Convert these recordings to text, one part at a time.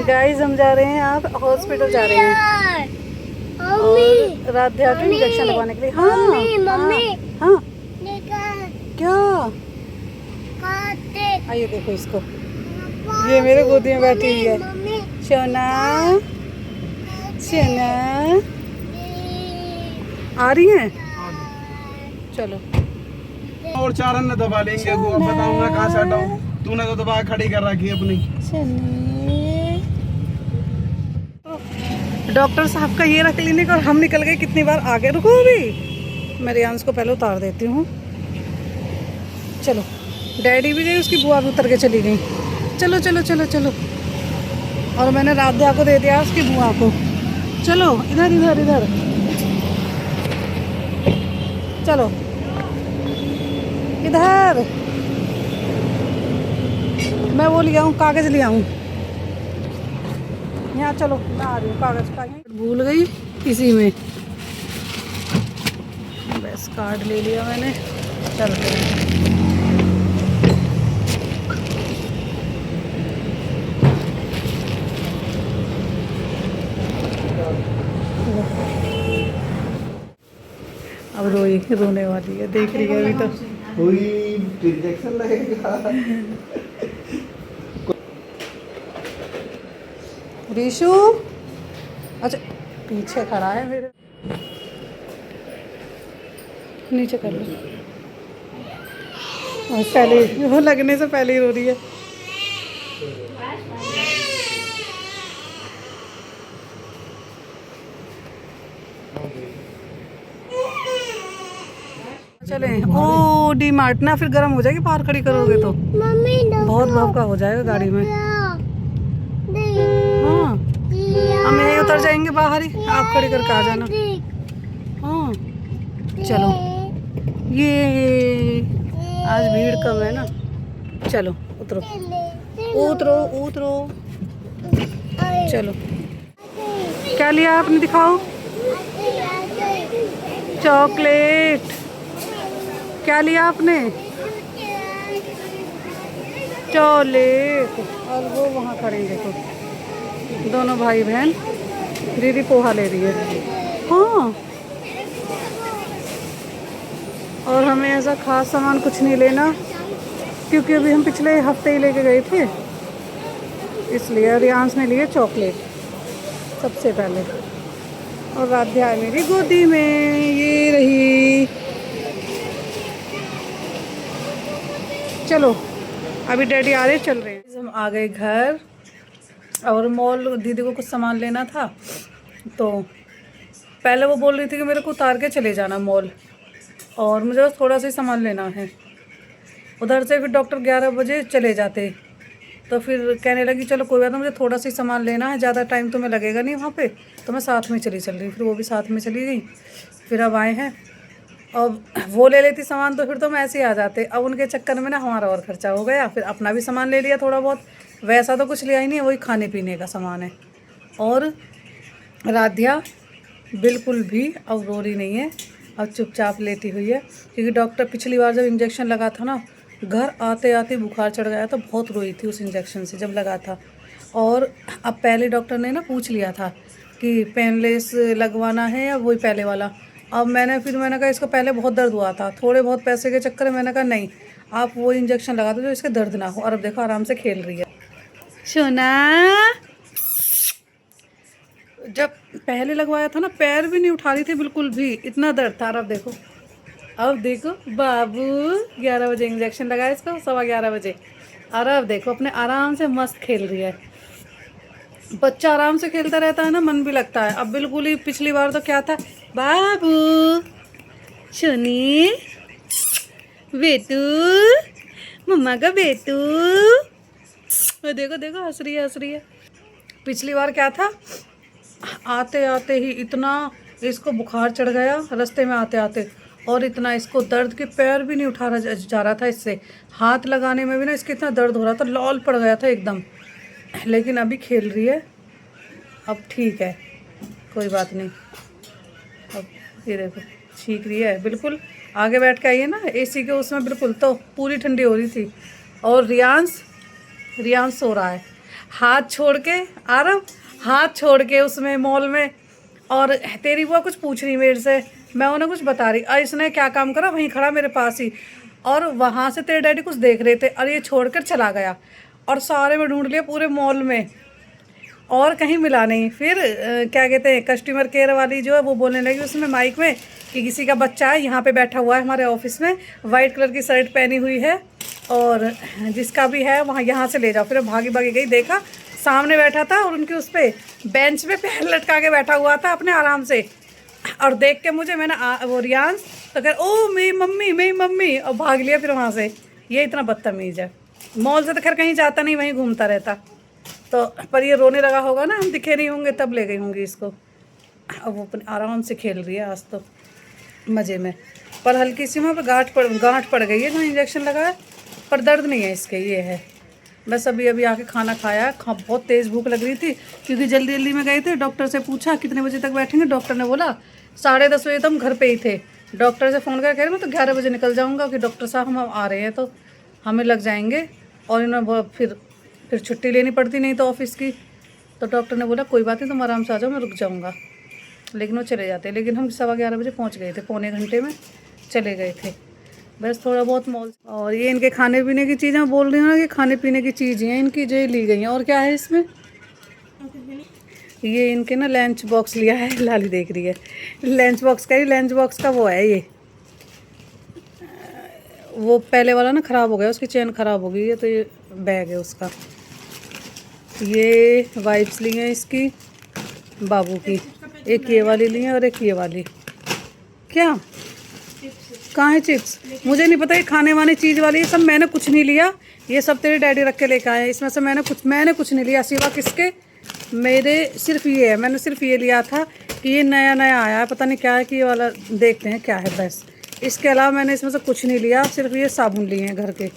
Guys हम जा रहे हैं, आप हॉस्पिटल जा रहे हैं और राध्या के इंजेक्शन लगवाने के लिए। हाँ मम्मी हाँ क्या आइए देखो इसको, ये मेरे गोदी में बैठी हुई है। सोना सोना आ रही है, चलो और चारण ने दबा लेंगे। अब बताऊंगा कहाँ से हटाऊं, तूने तो दबा खड़ी कर रखी है अपनी। डॉक्टर साहब का ये रहा क्लिनिक और हम निकल गए कितनी बार आगे। रुको अभी मैं रियांश को पहले उतार देती हूँ। चलो डैडी भी गई, उसकी बुआ भी उतर के चली गई। चलो चलो चलो चलो, और मैंने राध्या को दे दिया उसकी बुआ को। चलो इधर इधर इधर चलो इधर, मैं वो लिया हूँ कागज लिया हूँ यहाँ। चलो मैं आ रही हूँ, कागज का भूल गई इसी में, बस कार्ड ले लिया मैंने। चलते हैं। अब रोने वाली है, देख रही है अभी तो। कोई इंजेक्शन लगेगा। रीशु अच्छा पीछे खड़ा है मेरे, नीचे कर लो। और पहले वो लगने से पहले ही रो रही है। चले ओ डी मार्ट ना, फिर गर्म हो जाएगी, बाहर खड़ी करोगे तो बहुत भभका हो जाएगा गाड़ी में। हाँ हम यहीं उतर जाएंगे बाहर ही, आप खड़ी करके आ जाना। हाँ चलो, ये आज भीड़ कम है ना। चलो उतरो उतरो उतरो, चलो क्या लिया आपने, दिखाओ। चॉकलेट क्या लिया आपने, चॉकलेट। और वो वहाँ खड़े देखो, दोनों भाई बहन। दीदी पोहा ले रही है। हाँ और हमें ऐसा खास सामान कुछ नहीं लेना, क्योंकि अभी हम पिछले हफ्ते ही लेके गए थे, इसलिए रियांश ने लिए चॉकलेट सबसे पहले। और राध्या मेरी गोदी में, ये रही। चलो अभी डैडी आ रहे, चल रहे हैं। हम आ गए घर, और मॉल दीदी को कुछ सामान लेना था, तो पहले वो बोल रही थी कि मेरे को उतार के चले जाना मॉल, और मुझे बस थोड़ा सा ही सामान लेना है उधर से। फिर डॉक्टर 11 बजे चले जाते, तो फिर कहने लगी चलो कोई बात नहीं, मुझे थोड़ा सा ही सामान लेना है, ज़्यादा टाइम तो मैं लगेगा नहीं वहाँ पे, तो मैं साथ में चल रही। फिर वो भी साथ में चली गई। फिर अब आए हैं, अब वो ले लेती सामान तो फिर तो मैं ऐसे ही आ जाते। अब उनके चक्कर में ना हमारा और खर्चा हो गया, फिर अपना भी सामान ले लिया थोड़ा बहुत। वैसा तो कुछ लिया ही नहीं, वही खाने पीने का सामान है। और राध्या बिल्कुल भी अब रो रही नहीं है, अब चुपचाप लेटी हुई है, क्योंकि डॉक्टर पिछली बार जब इंजेक्शन लगा था ना, घर आते आते बुखार चढ़ गया था, बहुत रोई थी उस इंजेक्शन से जब लगा था। और अब पहले डॉक्टर ने ना पूछ लिया था कि पेनलेस लगवाना है या वही पहले वाला। अब मैंने कहा इसको पहले बहुत दर्द हुआ था, थोड़े बहुत पैसे के चक्कर में मैंने कहा नहीं, आप वो इंजेक्शन लगा दो जो इसके दर्द ना हो। और अब देखो आराम से खेल रही है। सोना जब पहले लगवाया था ना, पैर भी नहीं उठा रही थी बिल्कुल भी, इतना दर्द था। अब देखो बाबू 11 बजे इंजेक्शन लगाया इसको, 11:15 बजे। और अब देखो अपने आराम से मस्त खेल रही है। बच्चा आराम से खेलता रहता है ना, मन भी लगता है। अब बिल्कुल ही पिछली बार तो क्या था, बाबू सुनी बेटू, मम्मा का बेटू। देखो देखो हंस रही है। पिछली बार क्या था, आते आते ही इतना इसको बुखार चढ़ गया रास्ते में आते आते, और इतना इसको दर्द के पैर भी नहीं उठा जा रहा था इससे, हाथ लगाने में भी ना इसके इतना दर्द हो रहा था, लौल पड़ गया था एकदम। लेकिन अभी खेल रही है, अब ठीक है, कोई बात नहीं। अब ये देखो सीख रही है बिल्कुल। आगे बैठ के आई है ना एसी के उसमें, बिल्कुल तो पूरी ठंडी हो रही थी। और रियांश सो रहा है। हाथ छोड़ के आरव, हाथ छोड़ के उसमें मॉल में, और तेरी बुआ कुछ पूछ रही मेरे से, मैं उन्हें कुछ बता रही, और इसने क्या काम करा, वहीं खड़ा मेरे पास ही, और वहाँ से तेरे डैडी कुछ देख रहे थे और ये छोड़कर चला गया, और सारे में ढूंढ लिया पूरे मॉल में और कहीं मिला नहीं। फिर क्या कहते हैं, कस्टमर केयर वाली जो है वो बोलने लगी उसमें माइक में कि किसी का बच्चा है यहाँ पे बैठा हुआ है हमारे ऑफिस में, वाइट कलर की शर्ट पहनी हुई है, और जिसका भी है वहाँ यहाँ से ले जाओ। फिर भागी भागी गई, देखा सामने बैठा था और उनकी उस पर बेंच पे पैर लटका के बैठा हुआ था अपने आराम से, और देख के मुझे, मैंने वो रियांश तो कह ओ मेरी मम्मी, और भाग लिया फिर वहाँ से। ये इतना बदतमीज़ है। मॉल से तो खैर कहीं जाता नहीं, वहीं घूमता रहता। तो पर ये रोने लगा होगा ना, हम दिखे नहीं होंगे तब ले गई होंगी इसको। अब वो अपने आराम से खेल रही है आज तो मज़े में, पर हल्की सी वहाँ पर गांठ पड़ गई है जहाँ इंजेक्शन लगा है, पर दर्द नहीं है इसके। ये है बस। अभी आके खाना खाया, बहुत तेज़ भूख लग रही थी क्योंकि जल्दी जल्दी में गए थे। डॉक्टर से पूछा कितने बजे तक बैठेंगे, डॉक्टर ने बोला 10:30 बजे तो हम घर पे ही थे। डॉक्टर से फ़ोन कर कह रहे मैं तो 11 बजे निकल जाऊँगा कि डॉक्टर साहब हम आ रहे हैं तो हमें लग जाएंगे, और इन्होंने फिर छुट्टी लेनी पड़ती नहीं तो ऑफिस की। तो डॉक्टर ने बोला कोई बात नहीं तुम आराम से आ जाओ, मैं रुक जाऊँगा। लेकिन वो चले जाते, लेकिन हम 11:15 बजे पहुँच गए थे, पौने घंटे में चले गए थे। बस थोड़ा बहुत मॉल। और ये इनके खाने पीने की चीज़ें बोल रही हूँ ना कि खाने पीने की चीज़ें हैं इनकी जो ली गई हैं। और क्या है इसमें, ये इनके ना लंच बॉक्स लिया है, लाली देख रही है। लंच बॉक्स का वो है ये, वो पहले वाला ना ख़राब हो गया, उसकी चेन ख़राब हो गई है, तो ये बैग है उसका। ये वाइप्स ली हैं इसकी बाबू की, एक ये वाली ली है और एक ये वाली। क्या कहाँ है चिप्स, मुझे नहीं पता। ये खाने वाली चीज़ वाली, ये सब मैंने कुछ नहीं लिया, ये सब तेरे डैडी रख के लेके आए हैं। इसमें से मैंने कुछ नहीं लिया सिवा किसके, मेरे सिर्फ ये है। मैंने सिर्फ ये लिया था कि ये नया आया है, पता नहीं क्या है कि ये वाला देखते हैं क्या है, बस। इसके अलावा मैंने इसमें से कुछ नहीं लिया, सिर्फ ये साबुन लिए हैं घर के,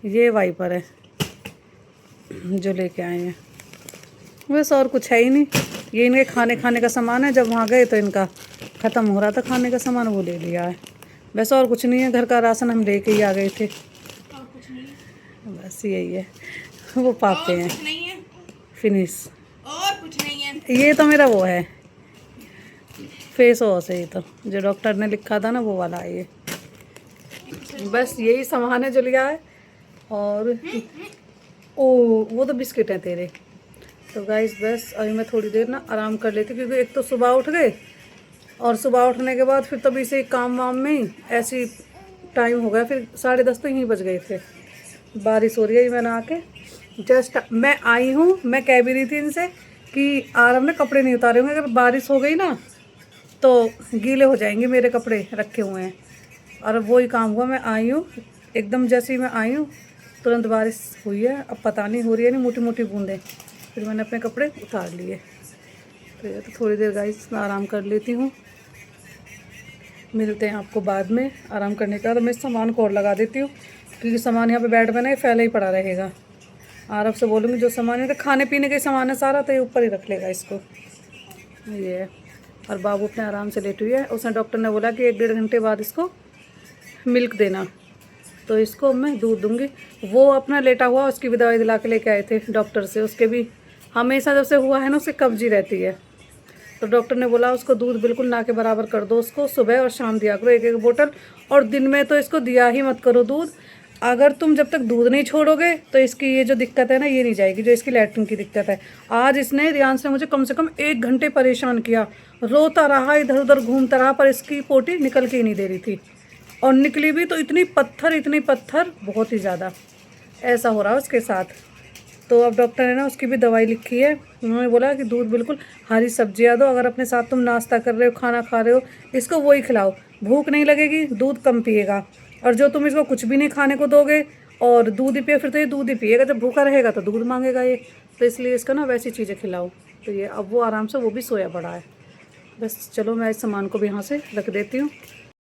ये वाइपर है जो लेके आए हैं, बस। और कुछ है ही नहीं। ये इनके खाने का सामान है, जब वहाँ गए तो इनका ख़त्म हो रहा था खाने का सामान, वो ले लिया है बस। और कुछ नहीं है, घर का राशन हम लेके ही आ गए थे, बस यही है। वो पापे हैं फिनिश, और कुछ नहीं है। ये तो मेरा वो है फेस वॉश है, ये तो जो डॉक्टर ने लिखा था ना वो वाला है ये। बस यही सामान है जो लिया है। और ओ वो तो बिस्किट है तेरे। तो गाइस बस अभी मैं थोड़ी देर ना आराम कर लेती, क्योंकि एक तो सुबह उठ गए, और सुबह उठने के बाद फिर तभी से काम वाम में ही ऐसी टाइम हो गया, फिर 10:30 तो यहीं बज गए थे। बारिश हो रही है, मैंने आके जस्ट मैं आई हूँ, मैं कह भी रही थी इनसे कि आराम में कपड़े नहीं उतारे होंगे, अगर बारिश हो गई ना तो गीले हो जाएंगे मेरे कपड़े रखे हुए हैं। और अब वही काम हुआ, मैं आई हूँ एकदम, जैसे ही मैं आई हूँ तुरंत बारिश हुई है। अब पता नहीं हो रही है नहीं, मोटी मोटी बूंदें, फिर मैंने अपने कपड़े उतार लिए। तो थोड़ी देर गाइस मैं आराम कर लेती हूँ, मिलते हैं आपको बाद में। आराम करने का तो मैं सामान को और लगा देती हूँ, क्योंकि सामान यहाँ पे बेड बना है, फैला ही पड़ा रहेगा। आरब से बोलूँगी जो सामान है, खाने पीने का सामान है सारा, तो ये ऊपर ही रख लेगा इसको, ये है। और बाबू अपने आराम से लेटी हुई है। उसने डॉक्टर ने बोला कि 1-1.5 घंटे बाद इसको मिल्क देना, तो इसको मैं दूध दूँगी। वो अपना लेटा हुआ, उसकी भी दवाई दिला के लेके आए थे डॉक्टर से। उसके भी हमेशा जब से हुआ है ना उससे कब्जी रहती है, तो डॉक्टर ने बोला उसको दूध बिल्कुल ना के बराबर कर दो, उसको सुबह और शाम दिया करो 1-1 बोतल, और दिन में तो इसको दिया ही मत करो दूध। अगर तुम जब तक दूध नहीं छोड़ोगे तो इसकी ये जो दिक्कत है ना ये नहीं जाएगी, जो इसकी लैट्रिन की दिक्कत है। आज इसने रियांश ने मुझे कम से कम 1 घंटे परेशान किया, रोता रहा, इधर उधर घूमता रहा, पर इसकी पोटी निकल के ही नहीं दे रही थी। और निकली भी तो इतनी पत्थर बहुत ही ज़्यादा, ऐसा हो रहा है उसके साथ। तो अब डॉक्टर ने ना उसकी भी दवाई लिखी है। उन्होंने बोला कि दूध बिल्कुल हरी सब्जियाँ दो, अगर अपने साथ तुम नाश्ता कर रहे हो, खाना खा रहे हो, इसको वही खिलाओ, भूख नहीं लगेगी, दूध कम पिएगा। और जो तुम इसको कुछ भी नहीं खाने को दोगे और दूध ही पिए, फिर तो ये दूध ही पिएगा, जब भूखा रहेगा तो दूध मांगेगा ये, तो इसलिए इसका ना वैसी चीज़ें खिलाओ। तो ये अब वो आराम से वो भी सोया पड़ा है। बस चलो मैं इस सामान को भी यहाँ से रख देती हूँ।